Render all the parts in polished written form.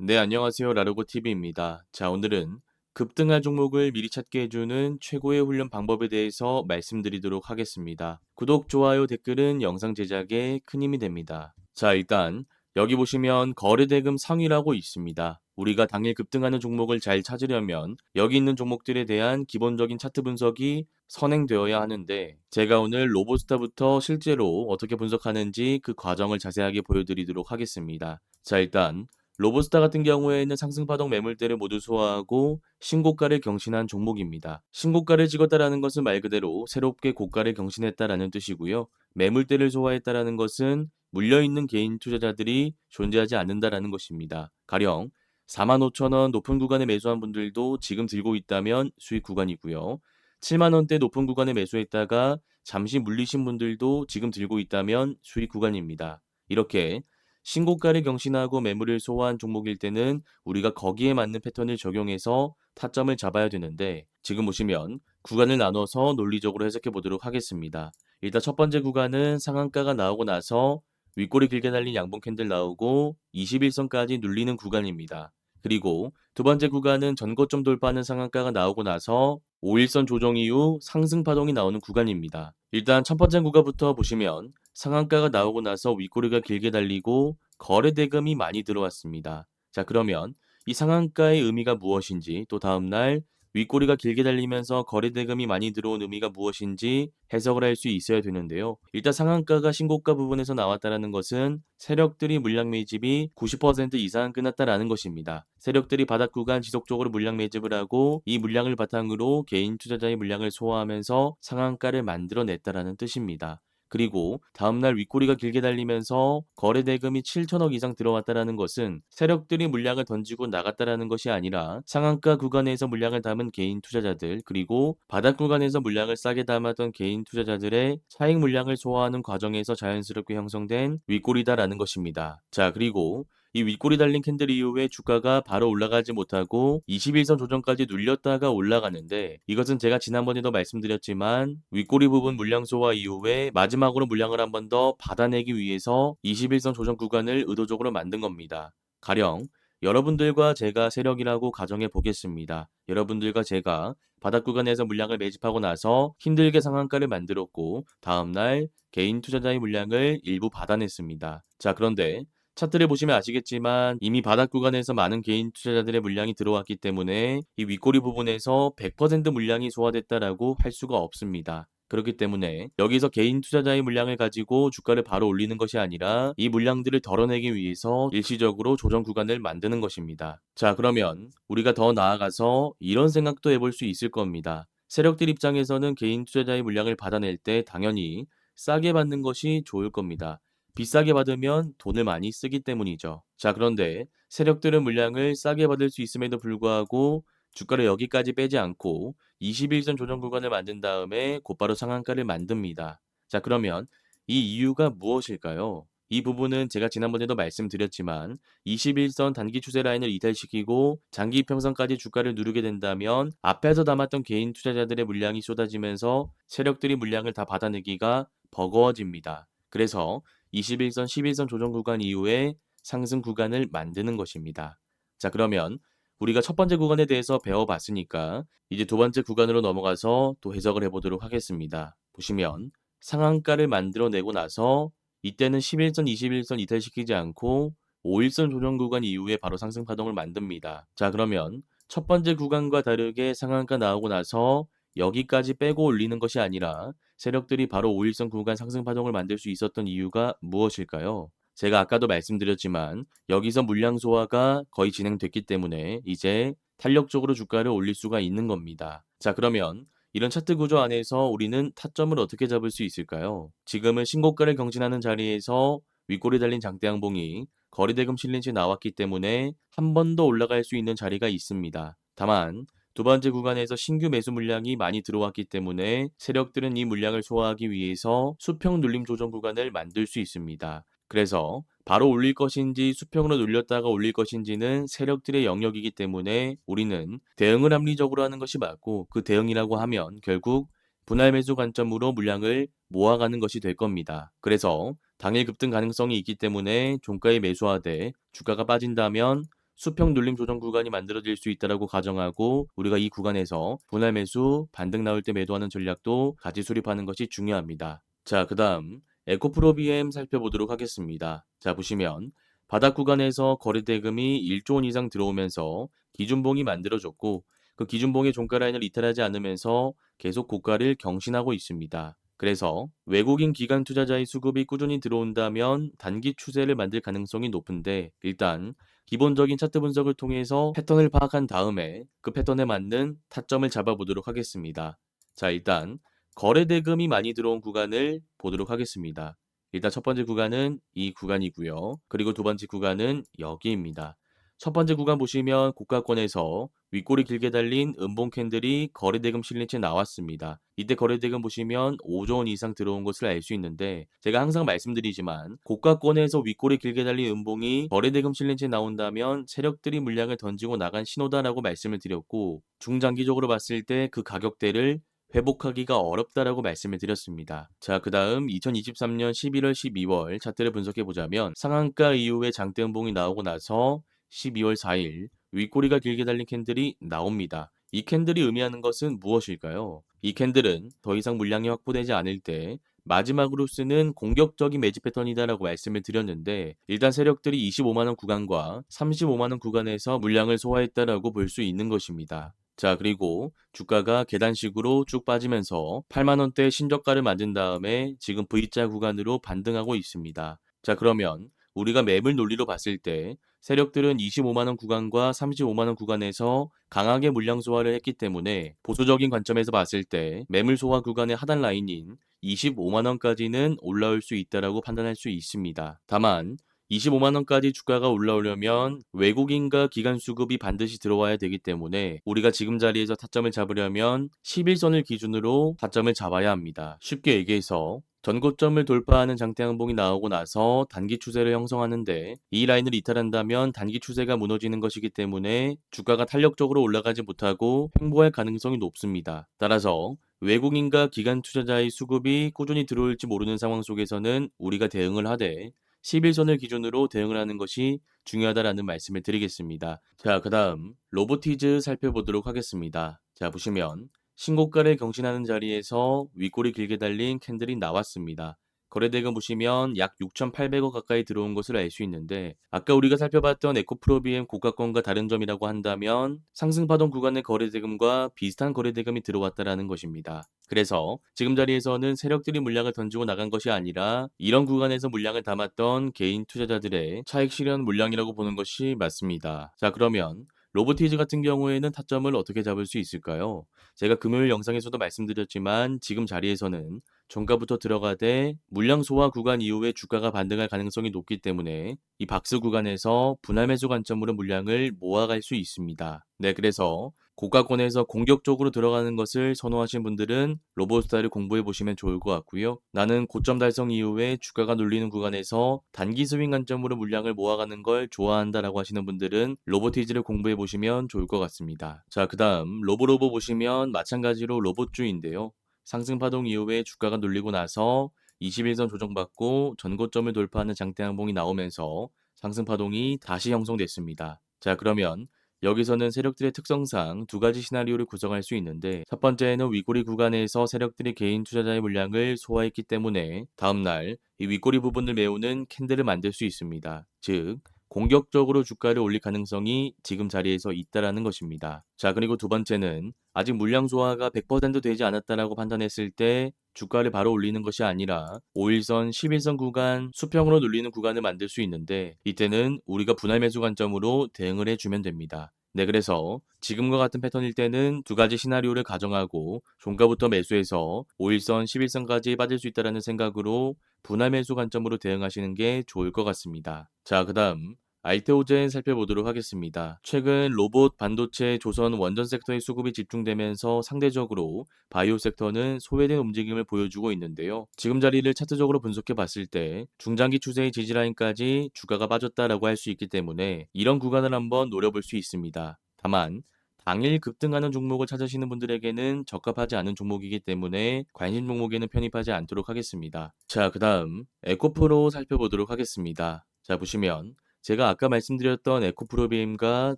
네, 안녕하세요. 라르고 TV입니다. 자, 오늘은 급등할 종목을 미리 찾게 해주는 최고의 훈련 방법에 대해서 말씀드리도록 하겠습니다. 구독, 좋아요, 댓글은 영상 제작에 큰 힘이 됩니다. 자, 일단 여기 보시면 거래대금 상위라고 있습니다. 우리가 당일 급등하는 종목을 잘 찾으려면 여기 있는 종목들에 대한 기본적인 차트 분석이 선행되어야 하는데 제가 오늘 로보스타부터 실제로 어떻게 분석하는지 그 과정을 자세하게 보여드리도록 하겠습니다. 자, 일단 로보스타 같은 경우에는 상승파동 매물대를 모두 소화하고 신고가를 경신한 종목입니다. 신고가를 찍었다라는 것은 말 그대로 새롭게 고가를 경신했다라는 뜻이고요. 매물대를 소화했다라는 것은 물려있는 개인 투자자들이 존재하지 않는다라는 것입니다. 가령 45,000원 높은 구간에 매수한 분들도 지금 들고 있다면 수익 구간이고요. 7만 원대 높은 구간에 매수했다가 잠시 물리신 분들도 지금 들고 있다면 수익 구간입니다. 이렇게 신고가를 경신하고 매물을 소화한 종목일 때는 우리가 거기에 맞는 패턴을 적용해서 타점을 잡아야 되는데 지금 보시면 구간을 나눠서 논리적으로 해석해 보도록 하겠습니다. 일단 첫 번째 구간은 상한가가 나오고 나서 윗꼬리 길게 달린 양봉 캔들 나오고 21선까지 눌리는 구간입니다. 그리고 두 번째 구간은 전고점 돌파하는 상한가가 나오고 나서 5일선 조정 이후 상승 파동이 나오는 구간입니다. 일단 첫 번째 구간부터 보시면 상한가가 나오고 나서 윗꼬리가 길게 달리고 거래 대금이 많이 들어왔습니다. 자, 그러면 이 상한가의 의미가 무엇인지 또 다음날 윗꼬리가 길게 달리면서 거래 대금이 많이 들어온 의미가 무엇인지 해석을 할 수 있어야 되는데요. 일단 상한가가 신고가 부분에서 나왔다는 것은 세력들이 물량 매집이 90% 이상 끝났다라는 것입니다. 세력들이 바닥 구간 지속적으로 물량 매집을 하고 이 물량을 바탕으로 개인 투자자의 물량을 소화하면서 상한가를 만들어냈다라는 뜻입니다. 그리고 다음날 윗꼬리가 길게 달리면서 거래 대금이 7천억 이상 들어왔다라는 것은 세력들이 물량을 던지고 나갔다라는 것이 아니라 상한가 구간에서 물량을 담은 개인 투자자들 그리고 바닥 구간에서 물량을 싸게 담았던 개인 투자자들의 차익 물량을 소화하는 과정에서 자연스럽게 형성된 윗꼬리다라는 것입니다. 자, 그리고 이 윗꼬리 달린 캔들 이후에 주가가 바로 올라가지 못하고 21선 조정까지 눌렸다가 올라가는데 이것은 제가 지난번에도 말씀드렸지만 윗꼬리 부분 물량 소화 이후에 마지막으로 물량을 한 번 더 받아내기 위해서 21선 조정 구간을 의도적으로 만든 겁니다. 가령 여러분들과 제가 세력이라고 가정해 보겠습니다. 여러분들과 제가 바닥 구간에서 물량을 매집하고 나서 힘들게 상한가를 만들었고 다음날 개인 투자자의 물량을 일부 받아냈습니다. 자, 그런데 차트를 보시면 아시겠지만 이미 바닥 구간에서 많은 개인 투자자들의 물량이 들어왔기 때문에 이 윗꼬리 부분에서 100% 물량이 소화됐다라고 할 수가 없습니다. 그렇기 때문에 여기서 개인 투자자의 물량을 가지고 주가를 바로 올리는 것이 아니라 이 물량들을 덜어내기 위해서 일시적으로 조정 구간을 만드는 것입니다. 자, 그러면 우리가 더 나아가서 이런 생각도 해볼 수 있을 겁니다. 세력들 입장에서는 개인 투자자의 물량을 받아낼 때 당연히 싸게 받는 것이 좋을 겁니다. 비싸게 받으면 돈을 많이 쓰기 때문이죠. 자, 그런데 세력들은 물량을 싸게 받을 수 있음에도 불구하고 주가를 여기까지 빼지 않고 21선 조정 구간을 만든 다음에 곧바로 상한가를 만듭니다. 자, 그러면 이 이유가 무엇일까요? 이 부분은 제가 지난번에도 말씀드렸지만 21선 단기 추세 라인을 이탈시키고 장기 평선까지 주가를 누르게 된다면 앞에서 담았던 개인 투자자들의 물량이 쏟아지면서 세력들이 물량을 다 받아내기가 버거워집니다. 그래서 21선, 11선 조정 구간 이후에 상승 구간을 만드는 것입니다. 자, 그러면 우리가 첫 번째 구간에 대해서 배워봤으니까 이제 두 번째 구간으로 넘어가서 또 해석을 해보도록 하겠습니다. 보시면 상한가를 만들어내고 나서 이때는 11선, 21선 이탈시키지 않고 5일선 조정 구간 이후에 바로 상승 파동을 만듭니다. 자, 그러면 첫 번째 구간과 다르게 상한가 나오고 나서 여기까지 빼고 올리는 것이 아니라 세력들이 바로 5일선 구간 상승 파동을 만들 수 있었던 이유가 무엇일까요? 제가 아까도 말씀드렸지만 여기서 물량 소화가 거의 진행됐기 때문에 이제 탄력적으로 주가를 올릴 수가 있는 겁니다. 자, 그러면 이런 차트 구조 안에서 우리는 타점을 어떻게 잡을 수 있을까요? 지금은 신고가를 경신하는 자리에서 윗골이 달린 장대 양봉이 거리대금 실린 채 나왔기 때문에 한 번 더 올라갈 수 있는 자리가 있습니다. 다만 두 번째 구간에서 신규 매수 물량이 많이 들어왔기 때문에 세력들은 이 물량을 소화하기 위해서 수평 눌림 조정 구간을 만들 수 있습니다. 그래서 바로 올릴 것인지 수평으로 눌렸다가 올릴 것인지는 세력들의 영역이기 때문에 우리는 대응을 합리적으로 하는 것이 맞고 그 대응이라고 하면 결국 분할 매수 관점으로 물량을 모아가는 것이 될 겁니다. 그래서 당일 급등 가능성이 있기 때문에 종가에 매수하되 주가가 빠진다면 수평 눌림 조정 구간이 만들어질 수 있다라고 가정하고 우리가 이 구간에서 분할 매수, 반등 나올 때 매도하는 전략도 같이 수립하는 것이 중요합니다. 자, 그다음 에코프로 BM 살펴보도록 하겠습니다. 자, 보시면 바닥 구간에서 거래 대금이 1조 원 이상 들어오면서 기준봉이 만들어졌고 그 기준봉의 종가 라인을 이탈하지 않으면서 계속 고가를 경신하고 있습니다. 그래서 외국인 기관 투자자의 수급이 꾸준히 들어온다면 단기 추세를 만들 가능성이 높은데 일단 기본적인 차트 분석을 통해서 패턴을 파악한 다음에 그 패턴에 맞는 타점을 잡아보도록 하겠습니다. 자, 일단 거래 대금이 많이 들어온 구간을 보도록 하겠습니다. 일단 첫 번째 구간은 이 구간이고요. 그리고 두 번째 구간은 여기입니다. 첫 번째 구간 보시면 고가권에서 윗골이 길게 달린 음봉 캔들이 거래대금 실린채 나왔습니다. 이때 거래대금 보시면 5조 원 이상 들어온 것을 알 수 있는데 제가 항상 말씀드리지만 고가권에서 윗골이 길게 달린 음봉이 거래대금 실린채 나온다면 세력들이 물량을 던지고 나간 신호다라고 말씀을 드렸고 중장기적으로 봤을 때 그 가격대를 회복하기가 어렵다라고 말씀을 드렸습니다. 자, 그 다음 2023년 11월, 12월 차트를 분석해 보자면 상한가 이후에 장대 음봉이 나오고 나서 12월 4일 윗꼬리가 길게 달린 캔들이 나옵니다. 이 캔들이 의미하는 것은 무엇일까요? 이 캔들은 더 이상 물량이 확보되지 않을 때 마지막으로 쓰는 공격적인 매집 패턴이다라고 말씀을 드렸는데 일단 세력들이 25만원 구간과 35만원 구간에서 물량을 소화했다라고 볼 수 있는 것입니다. 자, 그리고 주가가 계단식으로 쭉 빠지면서 8만원대 신저가를 만든 다음에 지금 V자 구간으로 반등하고 있습니다. 자, 그러면 우리가 매물 논리로 봤을 때 세력들은 25만원 구간과 35만원 구간에서 강하게 물량 소화를 했기 때문에 보수적인 관점에서 봤을 때 매물 소화 구간의 하단 라인인 25만원까지는 올라올 수 있다라고 판단할 수 있습니다. 다만 25만원까지 주가가 올라오려면 외국인과 기관 수급이 반드시 들어와야 되기 때문에 우리가 지금 자리에서 타점을 잡으려면 11선을 기준으로 타점을 잡아야 합니다. 쉽게 얘기해서 전고점을 돌파하는 장대 항봉이 나오고 나서 단기 추세를 형성하는데 이 라인을 이탈한다면 단기 추세가 무너지는 것이기 때문에 주가가 탄력적으로 올라가지 못하고 횡보할 가능성이 높습니다. 따라서 외국인과 기관 투자자의 수급이 꾸준히 들어올지 모르는 상황 속에서는 우리가 대응을 하되 11선을 기준으로 대응을 하는 것이 중요하다라는 말씀을 드리겠습니다. 자, 그 다음 로보티즈 살펴보도록 하겠습니다. 자, 보시면 신고가를 경신하는 자리에서 윗골이 길게 달린 캔들이 나왔습니다. 거래대금 보시면 약 6,800억 가까이 들어온 것을 알 수 있는데 아까 우리가 살펴봤던 에코프로비엠 고가권과 다른 점이라고 한다면 상승파동 구간의 거래대금과 비슷한 거래대금이 들어왔다라는 것입니다. 그래서 지금 자리에서는 세력들이 물량을 던지고 나간 것이 아니라 이런 구간에서 물량을 담았던 개인 투자자들의 차익 실현 물량이라고 보는 것이 맞습니다. 자, 그러면 로보티즈 같은 경우에는 타점을 어떻게 잡을 수 있을까요? 제가 금요일 영상에서도 말씀드렸지만 지금 자리에서는 종가부터 들어가되 물량 소화 구간 이후에 주가가 반등할 가능성이 높기 때문에 이 박스 구간에서 분할 매수 관점으로 물량을 모아갈 수 있습니다. 네, 그래서 고가권에서 공격적으로 들어가는 것을 선호하신 분들은 로보스타를 공부해 보시면 좋을 것 같고요. 나는 고점 달성 이후에 주가가 눌리는 구간에서 단기 스윙 관점으로 물량을 모아가는 걸 좋아한다라고 하시는 분들은 로보티즈를 공부해 보시면 좋을 것 같습니다. 자, 그 다음 로보로보 보시면 마찬가지로 로봇주인데요. 상승 파동 이후에 주가가 눌리고 나서 21선 조정받고 전고점을 돌파하는 장대 항봉이 나오면서 상승 파동이 다시 형성됐습니다. 자, 그러면 여기서는 세력들의 특성상 두 가지 시나리오를 구성할 수 있는데 첫 번째는 윗꼬리 구간에서 세력들이 개인 투자자의 물량을 소화했기 때문에 다음날 이 윗꼬리 부분을 메우는 캔들을 만들 수 있습니다. 즉 공격적으로 주가를 올릴 가능성이 지금 자리에서 있다라는 것입니다. 자, 그리고 두 번째는 아직 물량 소화가 100% 되지 않았다라고 판단했을 때 주가를 바로 올리는 것이 아니라 5일선, 11선 구간, 수평으로 눌리는 구간을 만들 수 있는데 이때는 우리가 분할 매수 관점으로 대응을 해주면 됩니다. 네, 그래서 지금과 같은 패턴일 때는 두 가지 시나리오를 가정하고 종가부터 매수해서 5일선, 11선까지 빠질 수 있다는 생각으로 분할 매수 관점으로 대응하시는 게 좋을 것 같습니다. 자, 그 다음 알테오젠 살펴보도록 하겠습니다. 최근 로봇, 반도체, 조선, 원전 섹터의 수급이 집중되면서 상대적으로 바이오 섹터는 소외된 움직임을 보여주고 있는데요. 지금 자리를 차트적으로 분석해 봤을 때 중장기 추세의 지지라인까지 주가가 빠졌다라고 할 수 있기 때문에 이런 구간을 한번 노려볼 수 있습니다. 다만 당일 급등하는 종목을 찾으시는 분들에게는 적합하지 않은 종목이기 때문에 관심 종목에는 편입하지 않도록 하겠습니다. 자, 그 다음 에코프로 살펴보도록 하겠습니다. 자, 보시면 제가 아까 말씀드렸던 에코프로비엠과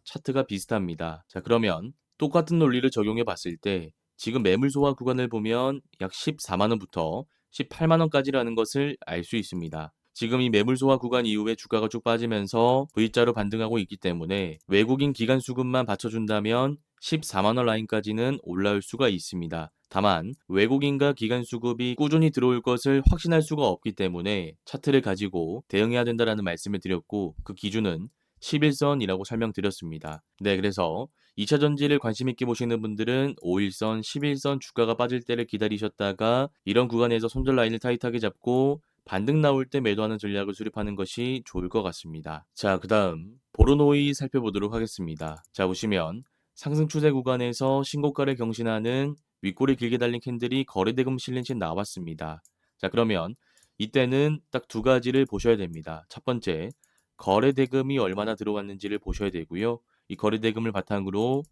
차트가 비슷합니다. 자, 그러면 똑같은 논리를 적용해 봤을 때 지금 매물 소화 구간을 보면 약 14만 원부터 18만 원까지라는 것을 알 수 있습니다. 지금 이 매물 소화 구간 이후에 주가가 쭉 빠지면서 V자로 반등하고 있기 때문에 외국인 기관 수급만 받쳐준다면 14만 원 라인까지는 올라올 수가 있습니다. 다만 외국인과 기관 수급이 꾸준히 들어올 것을 확신할 수가 없기 때문에 차트를 가지고 대응해야 된다라는 말씀을 드렸고, 그 기준은 11선이라고 설명드렸습니다. 네, 그래서 2차 전지를 관심 있게 보시는 분들은 5일선, 11선 주가가 빠질 때를 기다리셨다가 이런 구간에서 손절 라인을 타이트하게 잡고 반등 나올 때 매도하는 전략을 수립하는 것이 좋을 것 같습니다. 자, 그다음 보로노이 살펴보도록 하겠습니다. 자, 보시면 상승 추세 구간에서 신고가를 경신하는 윗꼬리 길게 달린 캔들이 거래대금 실린 채 나왔습니다. 자, 그러면 이때는 딱 두 가지를 보셔야 됩니다. 첫 번째, 거래대금이 얼마나 들어왔는지를 보셔야 되고요. 이 거래대금을 바탕으로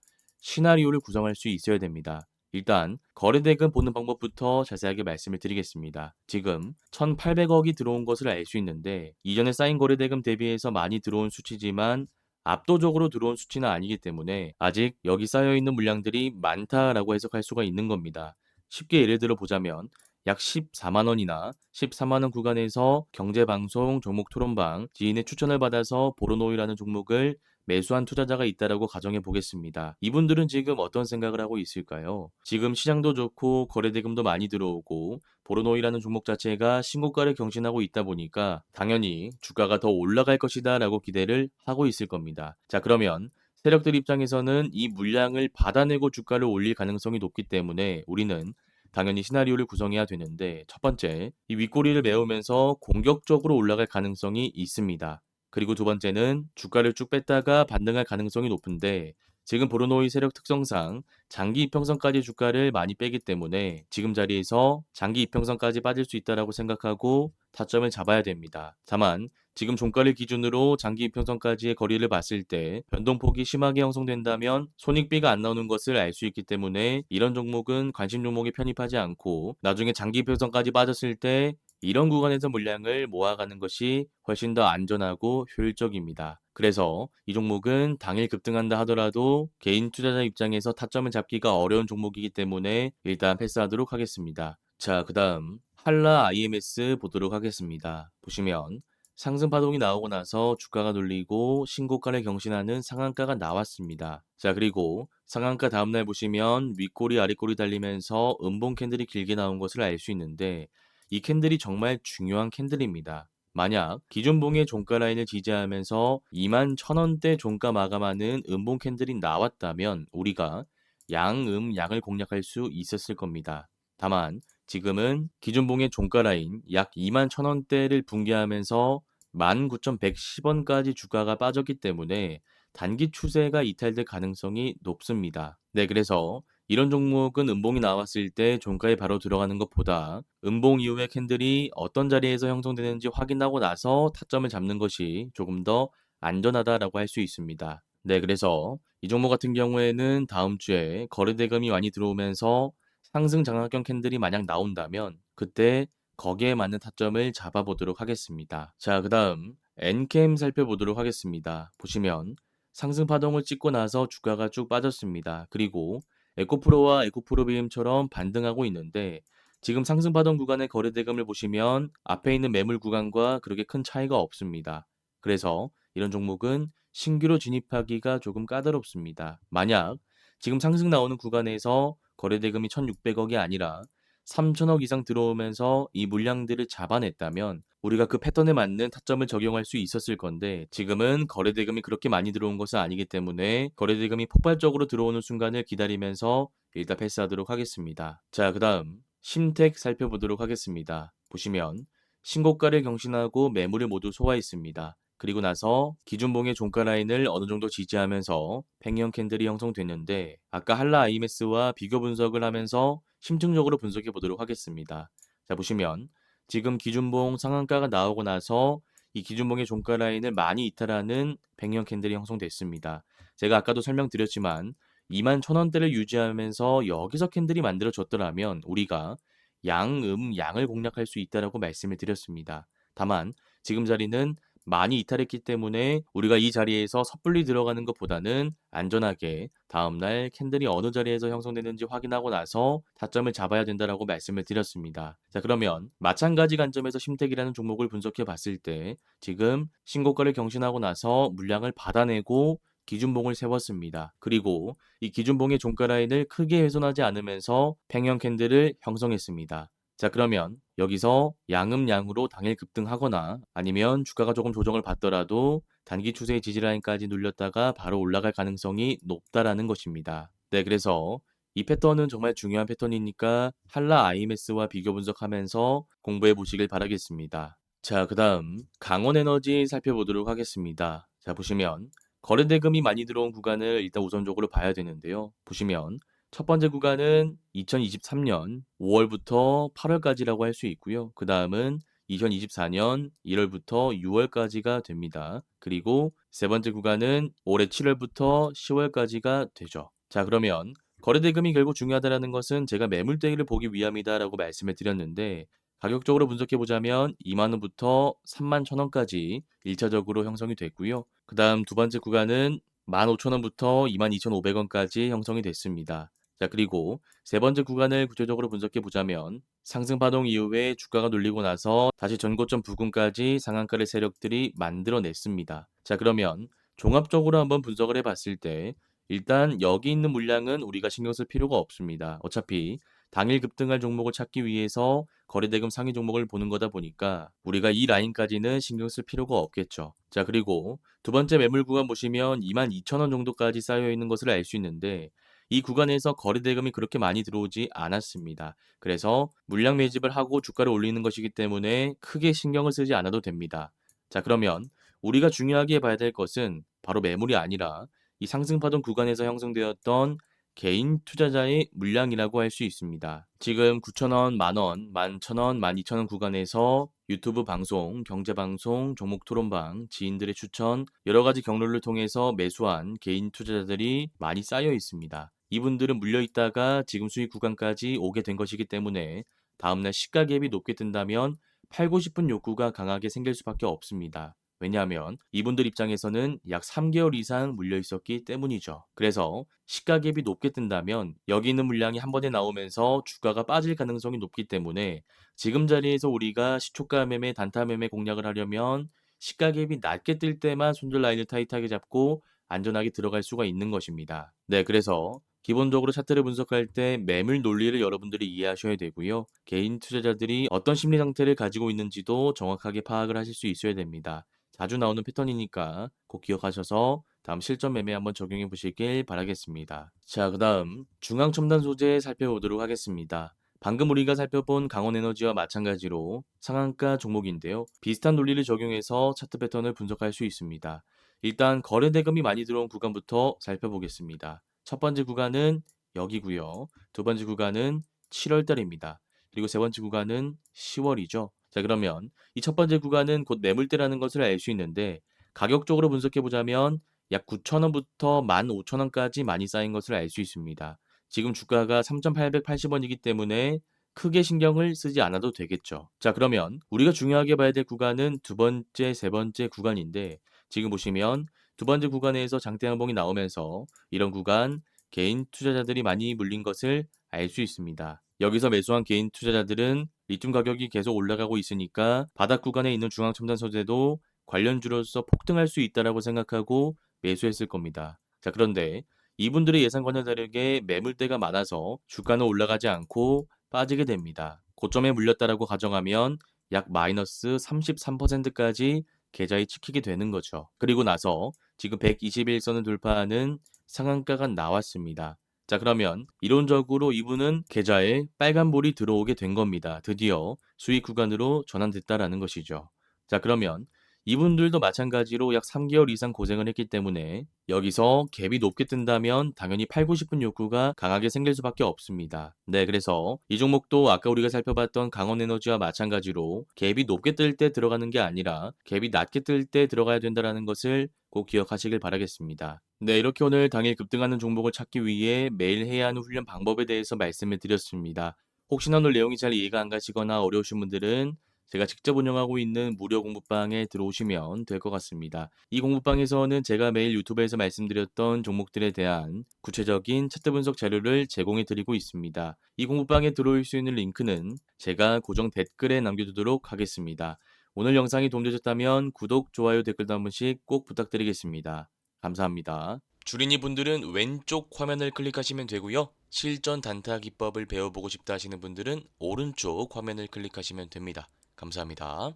시나리오를 구성할 수 있어야 됩니다. 일단 거래대금 보는 방법부터 자세하게 말씀을 드리겠습니다. 지금 1,800억이 들어온 것을 알 수 있는데 이전에 쌓인 거래대금 대비해서 많이 들어온 수치지만 압도적으로 들어온 수치는 아니기 때문에 아직 여기 쌓여있는 물량들이 많다라고 해석할 수가 있는 겁니다. 쉽게 예를 들어 보자면 약 14만 원이나 13만 원 구간에서 경제방송, 종목 토론방, 지인의 추천을 받아서 보로노이라는 종목을 매수한 투자자가 있다라고 가정해 보겠습니다. 이분들은 지금 어떤 생각을 하고 있을까요? 지금 시장도 좋고 거래대금도 많이 들어오고 보로노이라는 종목 자체가 신고가를 경신하고 있다 보니까 당연히 주가가 더 올라갈 것이다 라고 기대를 하고 있을 겁니다. 자, 그러면 세력들 입장에서는 이 물량을 받아내고 주가를 올릴 가능성이 높기 때문에 우리는 당연히 시나리오를 구성해야 되는데, 첫 번째, 이 윗꼬리를 메우면서 공격적으로 올라갈 가능성이 있습니다. 그리고 두 번째는 주가를 쭉 뺐다가 반등할 가능성이 높은데 지금 보르노이 세력 특성상 장기 이평선까지 주가를 많이 빼기 때문에 지금 자리에서 장기 이평선까지 빠질 수 있다라고 생각하고 타점을 잡아야 됩니다. 다만 지금 종가를 기준으로 장기 이평선까지의 거리를 봤을 때 변동폭이 심하게 형성된다면 손익비가 안 나오는 것을 알 수 있기 때문에 이런 종목은 관심 종목에 편입하지 않고 나중에 장기 이평선까지 빠졌을 때 이런 구간에서 물량을 모아가는 것이 훨씬 더 안전하고 효율적입니다. 그래서 이 종목은 당일 급등한다 하더라도 개인 투자자 입장에서 타점을 잡기가 어려운 종목이기 때문에 일단 패스하도록 하겠습니다. 자, 그 다음 한라 IMS 보도록 하겠습니다. 보시면 상승 파동이 나오고 나서 주가가 눌리고 신고가를 경신하는 상한가가 나왔습니다. 자, 그리고 상한가 다음날 보시면 윗꼬리 아랫꼬리 달리면서 음봉 캔들이 길게 나온 것을 알 수 있는데 이 캔들이 정말 중요한 캔들입니다. 만약 기존봉의 종가 라인을 지지하면서 21,000원대 종가 마감하는 음봉 캔들이 나왔다면 우리가 양을 공략할 수 있었을 겁니다. 다만 지금은 기존봉의 종가 라인 약 21,000원대를 붕괴하면서 19,110원까지 주가가 빠졌기 때문에 단기 추세가 이탈될 가능성이 높습니다. 네, 그래서 이런 종목은 음봉이 나왔을 때 종가에 바로 들어가는 것보다 음봉 이후에 캔들이 어떤 자리에서 형성되는지 확인하고 나서 타점을 잡는 것이 조금 더 안전하다라고 할 수 있습니다. 네, 그래서 이 종목 같은 경우에는 다음 주에 거래대금이 많이 들어오면서 상승 장악형 캔들이 만약 나온다면 그때 거기에 맞는 타점을 잡아보도록 하겠습니다. 자, 그 다음 엔캠 살펴보도록 하겠습니다. 보시면 상승 파동을 찍고 나서 주가가 쭉 빠졌습니다. 그리고 에코프로와 에코프로비엠처럼 반등하고 있는데 지금 상승 파동 구간의 거래 대금을 보시면 앞에 있는 매물 구간과 그렇게 큰 차이가 없습니다. 그래서 이런 종목은 신규로 진입하기가 조금 까다롭습니다. 만약 지금 상승 나오는 구간에서 거래 대금이 1,600억이 아니라 3,000억 이상 들어오면서 이 물량들을 잡아냈다면 우리가 그 패턴에 맞는 타점을 적용할 수 있었을 건데 지금은 거래대금이 그렇게 많이 들어온 것은 아니기 때문에 거래대금이 폭발적으로 들어오는 순간을 기다리면서 일단 패스하도록 하겠습니다. 자, 그 다음 심택 살펴보도록 하겠습니다. 보시면 신고가를 경신하고 매물을 모두 소화했습니다. 그리고 나서 기준봉의 종가 라인을 어느 정도 지지하면서 팽형 캔들이 형성됐는데 아까 한라 IMS와 비교 분석을 하면서 심층적으로 분석해 보도록 하겠습니다. 자, 보시면 지금 기준봉 상한가가 나오고 나서 이 기준봉의 종가 라인을 많이 이탈하는 팽형 캔들이 형성됐습니다. 제가 아까도 설명드렸지만 21,000원대를 유지하면서 여기서 캔들이 만들어졌더라면 우리가 양을 공략할 수 있다라고 말씀을 드렸습니다. 다만 지금 자리는 많이 이탈했기 때문에 우리가 이 자리에서 섣불리 들어가는 것보다는 안전하게 다음날 캔들이 어느 자리에서 형성되는지 확인하고 나서 타점을 잡아야 된다라고 말씀을 드렸습니다. 자, 그러면 마찬가지 관점에서 심택이라는 종목을 분석해 봤을 때 지금 신고가를 경신하고 나서 물량을 받아내고 기준봉을 세웠습니다. 그리고 이 기준봉의 종가 라인을 크게 훼손하지 않으면서 팽형 캔들을 형성했습니다. 자, 그러면 여기서 양음양으로 당일 급등하거나 아니면 주가가 조금 조정을 받더라도 단기 추세의 지지라인까지 눌렸다가 바로 올라갈 가능성이 높다라는 것입니다. 네, 그래서 이 패턴은 정말 중요한 패턴이니까 한라 IMS와 비교 분석하면서 공부해 보시길 바라겠습니다. 자, 그다음 강원에너지 살펴보도록 하겠습니다. 자, 보시면 거래대금이 많이 들어온 구간을 일단 우선적으로 봐야 되는데요. 보시면 첫 번째 구간은 2023년 5월부터 8월까지라고 할 수 있고요. 그 다음은 2024년 1월부터 6월까지가 됩니다. 그리고 세 번째 구간은 올해 7월부터 10월까지가 되죠. 자, 그러면 거래대금이 결국 중요하다는 것은 제가 매물대기를 보기 위함이다라고 말씀을 드렸는데 가격적으로 분석해 보자면 2만 원부터 3만 1,000원까지 1차적으로 형성이 됐고요. 그 다음 두 번째 구간은 15,000원부터 22,500원까지 형성이 됐습니다. 자, 그리고 세 번째 구간을 구체적으로 분석해 보자면 상승 파동 이후에 주가가 눌리고 나서 다시 전고점 부근까지 상한가를 세력들이 만들어냈습니다. 자, 그러면 종합적으로 한번 분석을 해봤을 때 일단 여기 있는 물량은 우리가 신경 쓸 필요가 없습니다. 어차피 당일 급등할 종목을 찾기 위해서 거래대금 상위 종목을 보는 거다 보니까 우리가 이 라인까지는 신경 쓸 필요가 없겠죠. 자, 그리고 두 번째 매물 구간 보시면 22,000원 정도까지 쌓여 있는 것을 알 수 있는데 이 구간에서 거래대금이 그렇게 많이 들어오지 않았습니다. 그래서 물량 매집을 하고 주가를 올리는 것이기 때문에 크게 신경을 쓰지 않아도 됩니다. 자, 그러면 우리가 중요하게 봐야 될 것은 바로 매물이 아니라 이 상승파동 구간에서 형성되었던 개인 투자자의 물량이라고 할 수 있습니다. 지금 9,000원, 만원, 11,000원, 12,000원 구간에서 유튜브 방송, 경제방송, 종목 토론방, 지인들의 추천, 여러 가지 경로를 통해서 매수한 개인 투자자들이 많이 쌓여 있습니다. 이분들은 물려 있다가 지금 수익 구간까지 오게 된 것이기 때문에 다음날 시가 갭이 높게 뜬다면 팔고 싶은 욕구가 강하게 생길 수밖에 없습니다. 왜냐하면 이분들 입장에서는 약 3개월 이상 물려 있었기 때문이죠. 그래서 시가 갭이 높게 뜬다면 여기 있는 물량이 한 번에 나오면서 주가가 빠질 가능성이 높기 때문에 지금 자리에서 우리가 시초가 매매, 단타 매매 공략을 하려면 시가 갭이 낮게 뜰 때만 손절 라인을 타이트하게 잡고 안전하게 들어갈 수가 있는 것입니다. 네, 그래서 기본적으로 차트를 분석할 때 매물 논리를 여러분들이 이해하셔야 되고요. 개인 투자자들이 어떤 심리 상태를 가지고 있는지도 정확하게 파악을 하실 수 있어야 됩니다. 자주 나오는 패턴이니까 꼭 기억하셔서 다음 실전 매매 한번 적용해 보시길 바라겠습니다. 자, 그 다음 중앙첨단 소재 살펴보도록 하겠습니다. 방금 우리가 살펴본 강원에너지와 마찬가지로 상한가 종목인데요. 비슷한 논리를 적용해서 차트 패턴을 분석할 수 있습니다. 일단 거래 대금이 많이 들어온 구간부터 살펴보겠습니다. 첫 번째 구간은 여기고요. 두 번째 구간은 7월 달입니다. 그리고 세 번째 구간은 10월이죠. 자, 그러면 이 첫 번째 구간은 곧 매물대라는 것을 알 수 있는데 가격적으로 분석해 보자면 약 9,000원부터 15,000원까지 많이 쌓인 것을 알 수 있습니다. 지금 주가가 3,880원이기 때문에 크게 신경을 쓰지 않아도 되겠죠. 자, 그러면 우리가 중요하게 봐야 될 구간은 두 번째, 세 번째 구간인데 지금 보시면 두 번째 구간에서 장대 양봉이 나오면서 이런 구간 개인 투자자들이 많이 물린 것을 알 수 있습니다. 여기서 매수한 개인 투자자들은 리튬 가격이 계속 올라가고 있으니까 바닥 구간에 있는 중앙첨단 소재도 관련주로서 폭등할 수 있다라고 생각하고 매수했을 겁니다. 자, 그런데 이분들의 예상과는 다르게 매물대가 많아서 주가는 올라가지 않고 빠지게 됩니다. 고점에 물렸다라고 가정하면 약 마이너스 33%까지 계좌에 찍히게 되는 거죠. 그리고 나서 지금 121선을 돌파하는 상한가가 나왔습니다. 자, 그러면 이론적으로 이분은 계좌에 빨간볼이 들어오게 된 겁니다. 드디어 수익 구간으로 전환됐다라는 것이죠. 자, 그러면 이분들도 마찬가지로 약 3개월 이상 고생을 했기 때문에 여기서 갭이 높게 뜬다면 당연히 팔고 싶은 욕구가 강하게 생길 수밖에 없습니다. 네, 그래서 이 종목도 아까 우리가 살펴봤던 강원에너지와 마찬가지로 갭이 높게 뜰 때 들어가는 게 아니라 갭이 낮게 뜰 때 들어가야 된다는 것을 꼭 기억하시길 바라겠습니다. 네, 이렇게 오늘 당일 급등하는 종목을 찾기 위해 매일 해야 하는 훈련 방법에 대해서 말씀을 드렸습니다. 혹시나 오늘 내용이 잘 이해가 안 가시거나 어려우신 분들은 제가 직접 운영하고 있는 무료 공부방에 들어오시면 될 것 같습니다. 이 공부방에서는 제가 매일 유튜브에서 말씀드렸던 종목들에 대한 구체적인 차트 분석 자료를 제공해 드리고 있습니다. 이 공부방에 들어올 수 있는 링크는 제가 고정 댓글에 남겨두도록 하겠습니다. 오늘 영상이 도움되셨다면 구독, 좋아요, 댓글도 한 번씩 꼭 부탁드리겠습니다. 감사합니다. 주린이 분들은 왼쪽 화면을 클릭하시면 되고요. 실전 단타 기법을 배워보고 싶다 하시는 분들은 오른쪽 화면을 클릭하시면 됩니다. 감사합니다.